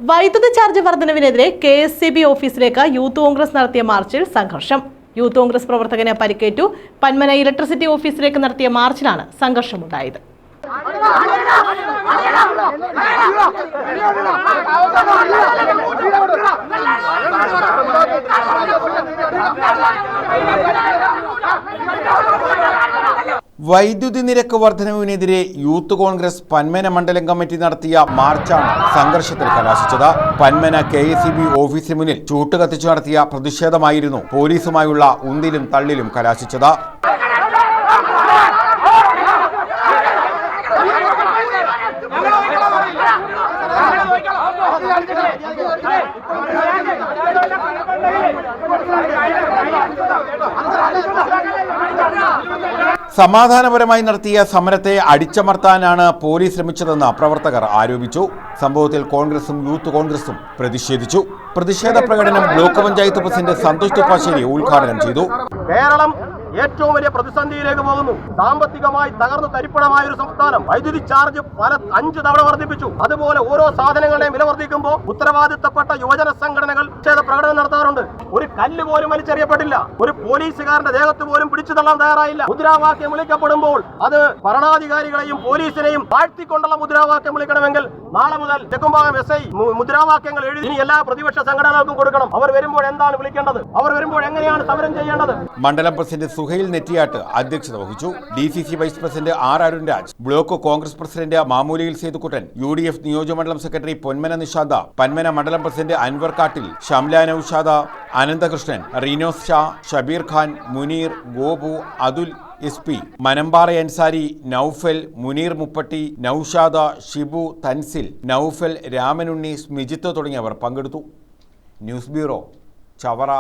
വൈദ്യുതി charge വർധനവിനെതിരെ KSEB ഓഫീസിലേക്ക് youth Congress നടത്തിയ മാർച്ചിൽ സംഘർഷം. യൂത്ത് കോൺഗ്രസ് പ്രവർത്തകന് പരിക്കേറ്റു. പന്മന ഇലക്ട്രിസിറ്റി ഓഫീസിലേക്ക് നടത്തിയ മാർച്ചിലാണ് സംഘർഷമുണ്ടായത്. വൈദ്യുതി നിരക്ക് വർധനവിനെതിരെ യൂത്ത് കോൺഗ്രസ് പന്മന മണ്ഡലം കമ്മിറ്റി നടത്തിയ മാർച്ചാണ് സംഘർഷത്തിൽ കലാശിച്ചത്. പന്മന KSEB ഓഫീസിന് മുന്നിൽ ചൂട്ടുകത്തിച്ചു നടത്തിയ പ്രതിഷേധമായിരുന്നു പോലീസുമായുള്ള ഉന്തിലും തള്ളിലും കലാശിച്ചത്. സമാധാനപരമായി നടത്തിയ സമരത്തെ അടിച്ചമർത്താനാണ് പോലീസ് ശ്രമിച്ചതെന്ന് പ്രവർത്തകർ ആരോപിച്ചു. സംഭവത്തിൽ കോൺഗ്രസും യൂത്ത് കോൺഗ്രസും പ്രതിഷേധിച്ചു. പ്രതിഷേധ പ്രകടനം ബ്ലോക്ക് പഞ്ചായത്ത് പ്രസിഡന്റ് സന്തോഷ് തുപ്പാശ്ശേരി ഉദ്ഘാടനം ചെയ്തു. കേരളം ഏറ്റവും വലിയ പ്രതിസന്ധിയിലേക്ക് പോകുന്നു. സാമ്പത്തികമായി തകർന്നു തരിപ്പണമായ ഒരു സംസ്ഥാനം. വൈദ്യുതി ചാർജ് 5 തവണ വർദ്ധിപ്പിച്ചു. അതുപോലെ ഓരോ സാധനങ്ങളുടെയും വില വർദ്ധിക്കുമ്പോൾ ഉത്തരവാദിത്തപ്പെട്ട യുവജന സംഘടനകൾ പ്രകടനം നടത്താറുണ്ട്. ഒരു കല്ല് പോലും വലിച്ചെറിയപ്പെട്ടില്ല. ഒരു പോലീസുകാരന്റെ ദേഹത്ത് പോലും പിടിച്ചു തള്ളാൻ തയ്യാറായില്ല. മുദ്രാവാക്യം വിളിക്കപ്പെടുമ്പോൾ അത് ഭരണാധികാരികളെയും പോലീസിനെയും താഴ്ത്തിക്കൊണ്ടുള്ള മുദ്രാവാക്യം വിളിക്കണമെങ്കിൽ നാളെ മുതൽ തെക്കുംഭാഗം SI മുദ്രാവാക്യങ്ങൾ എഴുതി ഇനി എല്ലാ പ്രതിപക്ഷ സംഘടനകൾക്കും കൊടുക്കണം. അവർ വരുമ്പോൾ എന്താണ് വിളിക്കേണ്ടത്, അവർ വരുമ്പോൾ എങ്ങനെയാണ് സമരം ചെയ്യേണ്ടത്. മണ്ഡലം പ്രസിഡന്റ് സുഹൈൽ നെറ്റിയാട്ട് അധ്യക്ഷത വഹിച്ചു. DCC vice president R Arun Raj, block Congress president മാമൂലിയിൽ സേതുക്കുട്ടൻ, UDF നിയോജകമണ്ഡലം സെക്രട്ടറി പൊന്മന നിഷാദ, പന്മന മണ്ഡലം പ്രസിഡന്റ് അൻവർ കാട്ടിൽ, ഷംല നൌഷാദ, അനന്തകൃഷ്ണൻ, റീനോസ് ഷാ, ഷബീർ ഖാൻ, മുനീർ, ഗോപു, അതുൽ, SP, മനമ്പാറ അൻസാരി, നൌഫൽ, മുനീർ മുപ്പട്ടി, നൌഷാദ, ഷിബു, തൻസിൽ, നൌഫൽ, രാമനുണ്ണി, സ്മിജിത്ത് തുടങ്ങിയവർ പങ്കെടുത്തു. News bureau, Chavara.